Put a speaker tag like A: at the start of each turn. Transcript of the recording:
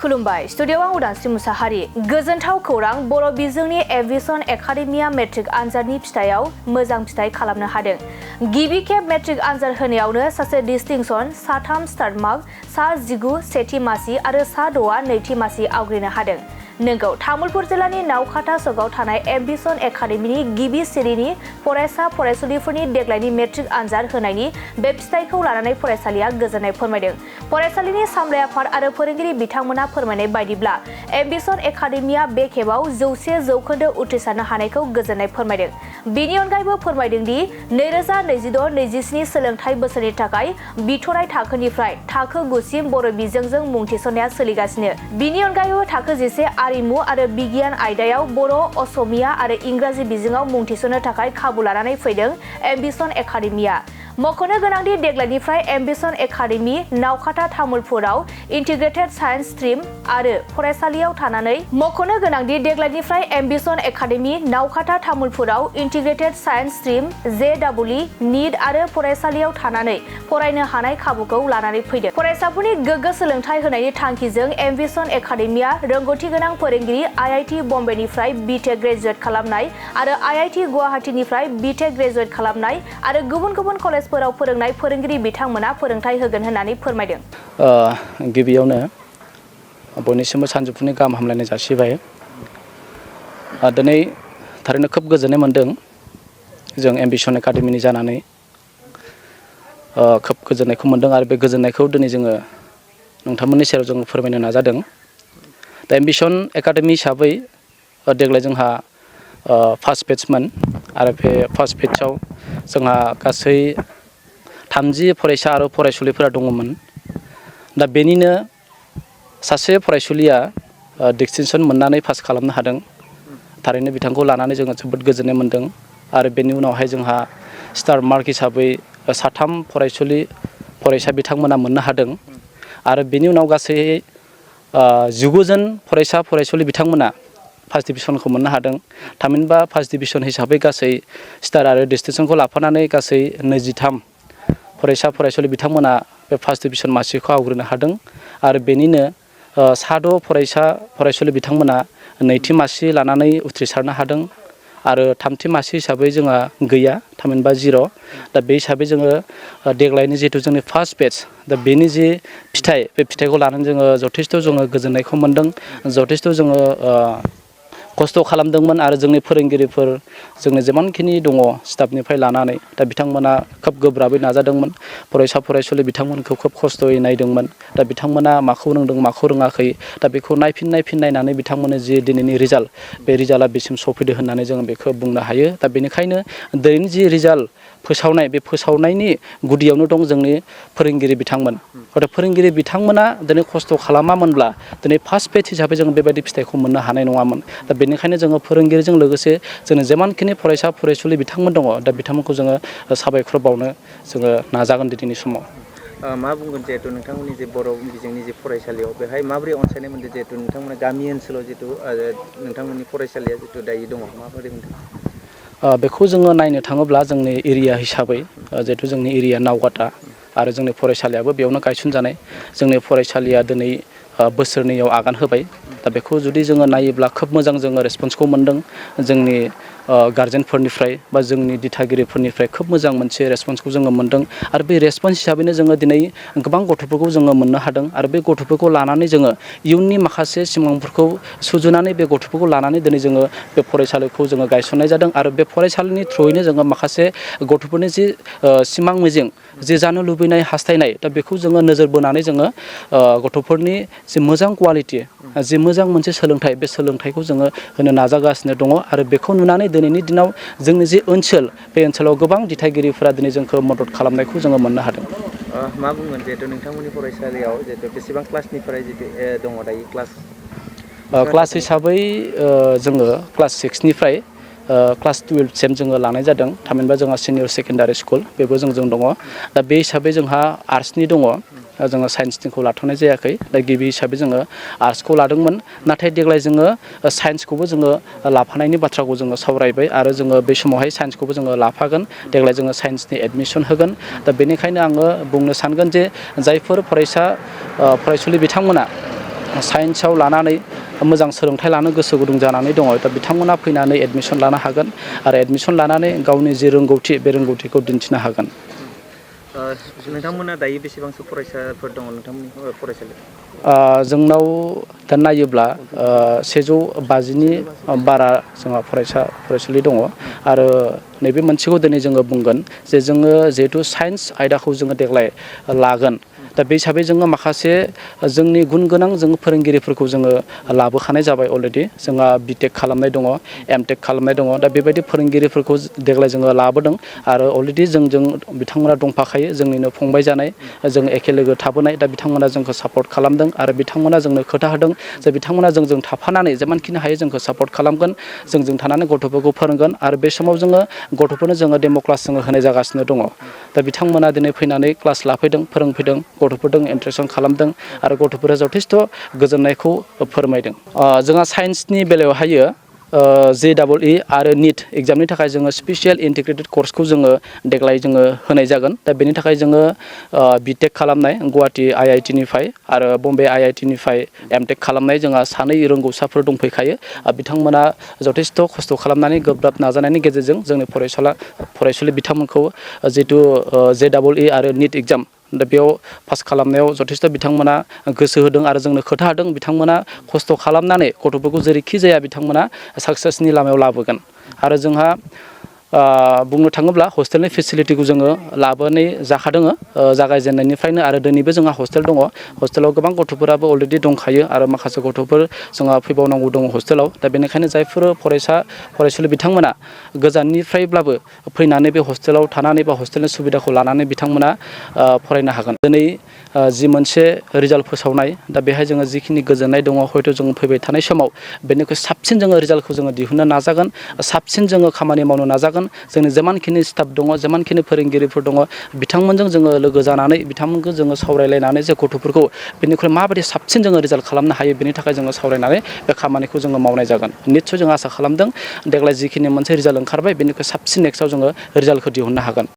A: खुलुमबाय स्टुडियोआव आं उदांस्रि मुसाहारि गोजोनथाव खौरां बर' बिजोंनि एभिएसन एकाडेमिया मेट्रिक आनजादनि फिथायाव मोजां फिथाइ खालामनो हादों। गिबि खेब मेट्रिक आनजाद होनायावनो सासे डिस्टिंक्शन सा3 स्टार मार्क सा19 सेथि मासि आरो सा6 नैथि मासि आवग्रिनो हादों। नोंगौ तामुलपुर जिल्लानि नावकाटा सगाव थानाय एभिएसन एकाडेमिनि गिबि सिरिनि फरायसा फरायसुलिफोरनि देग्लायनि मेट्रिक आनजाद होनायनि बे फिथाइखौ लानानै फरायसालिया गोजोननाय फोरमायदों। फरायसालिनि सामलाय आफाद आरो फोरोंगिरि बिथांमोना फोरमायनाय बायदिब्ला एभिएसन एकाडेमिया बे खेबाव 100% उथ्रिसारनो हानायखौ गोजोननाय फोरमायदों। बेनि अनगायैबो फोरमायदों दि 2026-27 सोलोंथाइ बोसोरनि थाखाय बिथराय थाखोनिफ्राय थाखो 9 सिम बर' बिजोंजों मुं थिसननाया सोलिगासिनो। बेनि अनगायैबो थाखो 10 आरिमु आरो बिगियान आयदायाव बर', असमिया आरो इंराजि बिजोङाव मुं थिसननो थाखाय खाबु लानानै फैदों एभिएसन एकाडेमिया। मख'नो गोनांदि देग्लायनिफ्राय एभिएसन एकाडेमि नावकाटा तामुलपुराव इन्टिग्रेटेड साइन्स स्ट्रिम आरो फरायसालियाव थानानै मख'नो गोनांदि देग्लायनिफ्राय एभिएसन एकाडेमि नावकाटा तामुलपुराव integrated science stream JEE NEET आरो फरायसालियाव थानानै फरायनो हानाय खाबुखौ लानानै फैदों। फरायसाफोरनि गोग्गो सोलोंथाइ होनायनि थांखिजों एभिएसन एकाडेमिया रोंगौथि गोनां फोरोंगिरि IIT बम्बेनिफ्राय BTech ग्रेजुवेट खालामनाय आरो IIT गुवाहाटीनिफ्राय BTech ग्रेजुवेट खालामनाय आरो गुबुन गुबुन कलेजफोराव फोरोंनाय फोरोंगिरि बिथांमोना फोरोंथाइ होगोन होननानै फोरमायदों।
B: गिबियावनो बयनिसिमबो सानजौफुनि गाहाम हामलायनाय जासिबाय। दिनै थारैनो खोब गोजोननाय मोनदों जों एभिएसन एकाडेमिनि जानानै खोब गोजोननायखौ मोनदों आरो बे गोजोननायखौ दिनै जोङो नोंथांमोननि सेराव जों फोरमायनो नाजादों। दा एभिएसन एकाडेमि हिसाबै देग्लाय जोंहा फार्स्ट बेट्समोन आरो बे फार्स्ट बेट्सआव जोंहा गासै 30 फरायसा आरो फरायसुलिफोरा दङमोन। दा बेनिनो सासे फरायसुलिया डिस्टिंक्शन मोननानै पास खालामनो हादों। थारैनो बिथांखौ लानानै जोङो जोबोद गोजोननाय मोनदों आरो बेनि उनावहाय जोंहा स्टार मार्क हिसाबै 3 फरायसा बिथांमोना मोननो हादों आरो बेनि उनाव गासै 19 जन फरायसा फरायसुलि बिथांमोना फार्स्ट डिभिजनखौ मोननो हादों। थामहिनबा फार्स्ट डिभिजन हिसाबै गासै स्टार आरो डिस्टिंक्शनखौ लाफानानै गासै 23 फरायसा फरायसुलि बिथांमोना बे फार्स्ट डिभिजन मासिखौ आवग्रिनो हादों आरो बेनिनो 6 फरायसा फरायसुलि बिथांमोना नैथि मासि लानानै उथ्रिसारनो हादों आरो थामथि मासि हिसाबै जोंहा गैया, थामहिनबा 0। दा बे हिसाबै जोङो देग्लायनि जिहेतु जोंनि फार्स्ट बेट्स दा बेनि जि फिथाइ बे फिथाइखौ लानानै जोङो जथेस्थ' जोङो गोजोननायखौ मोनदों। जथेस्थ' जोङो खस्थ' खालामदोंमोन आरो जोंनि फोरोंगिरिफोर जोंनि जेमानखिनि दङ स्टाफनिफ्राय लानानै दा बिथांमोना खोब गोब्राबै नाजादोंमोन। फरायसा फरायसुलि बिथांमोनखौ खोब खस्थ'यै नायदोंमोन। दा बिथांमोना माखौ रोंदों माखौ रोङाखै दा बेखौ नायफिन नायनानै बिथांमोननो जि दिनैनि रिजाल्ट बे रिजाल्टआ बेसिम सफैदो होननानै जोङो बेखौ बुंनो हायो। दा बेनिखायनो दिनैनि जि रिजाल्ट फोसावनाय बे फोसावनायनि गुदियावनो दं जोंनि फोरोंगिरि बिथांमोन। हयथ' फोरोंगिरि बिथांमोना दिनै खस्थ' खालामामोनब्ला दिनै फार्स्ट बेच हिसाबै जों बेबायदि फिथाइखौ मोननो हानाय नङामोन। दा बेनिखायनो जोङो फोरोंगिरिजों लोगोसे जोंनि जेमानखिनि फरायसा फरायसुलि बिथांमोन दङ दा बिथांमोनखौ जोङो साबायखर बावनो जोङो नाजागोन दिनैनि समाव।
C: मा बुंगोन जिहेतु नोंथांमोननि जे बर' बिजोंनि जे फरायसालियाव बेहाय माबोरै अनसायनाय मोनदों जिहेतु नोंथांमोना गामि ओनसोलाव जिहेतु नोंथांमोननि फरायसालिया जिहेतु दायो दङ माबोरै मोनदों?
B: बेखौ जोङो नायनो थाङोब्ला जोंनि एरिया हिसाबै जिहेतु जोंनि एरिया नावकाटा आरो जोंनि फरायसालियाबो बेयावनो गायसनजानाय। जोंनि फरायसालिया दिनै बोसोरनैयाव आगान होबाय। दा बेखौ जुदि जोङो नायोब्ला खोब मोजां जोङो रेसपन्सखौ मोनदों जोंनि गार्जेनफोरनिफ्राय बा जोंनि दिथागिरिफोरनिफ्राय खोब मोजां मोनसे रेसपन्सखौ जोङो मोनदों आरो बे रेसपन्स हिसाबैनो जोङो दिनै गोबां गथ'फोरखौ जोङो मोननो हादों आरो बे गथ'फोरखौ लानानै जोङो इयुननि माखासे सिमांफोरखौ सुजुनानै बे गथ'फोरखौ लानानै दिनै जोङो बे फरायसालिखौ जोङो गायसननाय जादों आरो बे फरायसालिनि थ्रुयैनो जोङो माखासे गथ'फोरनि जि सिमां मिजिं जे जानो लुबैनाय हास्थायनाय दा बेखौ जोङो नोजोर बोनानै जोङो गथ'फोरनि जि मोजां कुवालिटि जि मोजां मोनसे सोलोंथाइ बे सोलोंथाइखौ जोङो होनो नाजागासिनो दङ आरो बेखौ नुनानै दिनैनि दिनाव जोंनि जि ओनसोल बे ओनसोलाव गोबां दिथागिरिफोरा दिनै जोंखौ मदद खालामनायखौ जोङो मोननो हादों।
C: मा बुंगोन जिहेतु नोंथांमोननि फरायसालियाव जिहेतु बेसेबां क्लासनिफ्राय जिहेतु दङ दायो
B: क्लास हिसाबै जोङो क्लास 6निफ्राय क्लास 12सिम जोङो लानाय जादों। थामहिनबा जोंहा सिनियर सेकेन्डारि स्कुल बेबो जों दङ। दा बे हिसाबै जोंहा आर्ट्सनि दङ, जोङो साइन्सनिखौ लाथ'नाय जायाखै। दा गिबि हिसाबै जोङो आर्ट्सखौ लादोंमोन, नाथाय देग्लाय जोङो साइन्सखौबो जोङो लाफानायनि बाथ्राखौ जोङो सावरायबाय आरो जोङो बे समावहाय साइन्सखौबो जोङो लाफागोन। देग्लाय जोङो साइन्सनि एडमिसन होगोन। दा बेनिखायनो आङो बुंनो सानगोन जे जायफोर फरायसुलि बिथांमोना साइन्सआव लानानै मोजां सोलोंथाइ लानो गोसो गुदुं जानानै दङ दा बिथांमोना फैनानै एडमिसन लानो हागोन आरो एडमिसन लानानै गावनि जि रोंगौथि बे रोंगौथिखौ दिन्थिनो हागोन।
C: नोंथांमोना दायो बेसेबांसो फरायसाफोर दङ नोंथांमोननि फरायसालियाव?
B: जोंनाव दा नायोब्ला 150नि बारा जोंहा फरायसालि दङ आरो नैबे मोनसेखौ दिनै जोङो बुंगोन जे जोङो जिहेथु साइन्स आयदाखौ जोङो देग्लाय लागोन दा बे हिसाबै जोङो माखासे जोंनि गुन गोनां जों फोरोंगिरिफोरखौ जोङो लाबोखानाय जाबाय अलरेडि जोंहा बिटेक खालामनाय दङ एमटेक खालामनाय दङ दा बेबायदि फोरोंगिरिफोरखौ देग्लाय जोङो लाबोदों आरो अलरेडि जोंजों बिथांमोना दंफाखायो जोंनिनो फंबाय जानाय जों एखे लोगो थाबोनाय दा बिथांमोना जोंखौ सापर्ट खालामदों आरो बिथांमोना जोंनो खोथा होदों जे बिथांमोना जोंजों थाफानानै जेमानखिनि हायो जोंखौ सापर्ट खालामगोन जोंजों थानानै गथ'फोरखौ फोरोंगोन आरो बे समाव जोङो गथ'फोरनो जोङो डेम' क्लास जोङो होनाय जागासिनो दङ दा बिथांमोना दिनै फैनानै क्लास लाफैदों फोरोंफैदों गथ'फोरजों इन्टारेक्सन खालामदों आरो गथ'फोरा जथेस्थ' गोजोननायखौ फोरमायदों। जोंहा साइन्सनि बेलायावहायो JEE आरो निट एग्जामनि थाखाय जोङो स्पेसियेल इन्टिग्रेटेड कर्सखौ जोङो देग्लाय जोङो होनाय जागोन दा बेनि थाखाय जोङो बिटेक खालामनाय गुवाहाटि IIT निफ्राय आरो बम्बे IIT निफ्राय एमटेक खालामनाय जोंहा 2 रोंगौसाफोर दंफैखायो बिथांमोना जथेस्थ' खस्थ' खालामनानै गोब्राब नाजानायनि गेजेरजों जोंनि फरायसुलि बिथांमोनखौ जिथु JEE आरो निट एग्जाम दा बेयाव पास खालामनायाव जथेस्थ' बिथांमोना गोसो होदों आरो जोंनो खोथा होदों बिथांमोना खस्थ' खालामनानै गथ'फोरखौ जेरैखि जाया बिथांमोना साक्सेसनि लामायाव लाबोगोन आरो जोंहा बुंनो थाङोब्ला हस्टेलनि फेसिलिटिखौ जोङो लाबोनाय जाखादों जागायजेननायनिफ्रायनो आरो दिनैबो जोंहा हस्टेल दङ हस्टेलाव गोबां गथ'फोराबो अलरेडि दंखायो आरो माखासे गथ'फोर जोंहा फैबावनांगौ दङ हस्टेलाव दा बेनिखायनो जायफोर फरायसुलि बिथांमोना गोजाननिफ्रायब्लाबो फैनानै बे हस्टेलाव थानानै बा हस्टेलनि सुबिदाखौ लानानै बिथांमोना फरायनो हागोन। दिनै जि मोनसे रिजाल्ट फोसावनाय दा बेहाय जोङो जिखिनि गोजोननाय दङ हयथ' जों फैबाय थानाय समाव बेनिख्रुइ साबसिन जोङो रिजाल्टखौ जोङो दिहुननो नाजागोन साबसिन जोङो खामानि मावनो नाजागोन जोंनि जेमानखिनि स्टाफ दङ जेमानखिनि फोरोंगिरिफोर दङ बिथांमोनजों जोङो लोगो जानानै बिथांमोनखौ जोङो सावरायलायनानै जे गथ'फोरखौ बेनिख्रुइ माबायदि साबसिन जोङो रिजाल्ट खालामनो हायो बेनि थाखाय जोङो सावरायनानै बे खामानिखौ जोङो मावनाय जागोन। निस्सय जों आसा खालामदों देग्लाय जिखिनि मोनसे रिजाल्ट ओंखारबाय बेनिख्रुइ साबसिन नेक्स्टआव जोङो रिजाल्टखौ दिहुननो हागोन।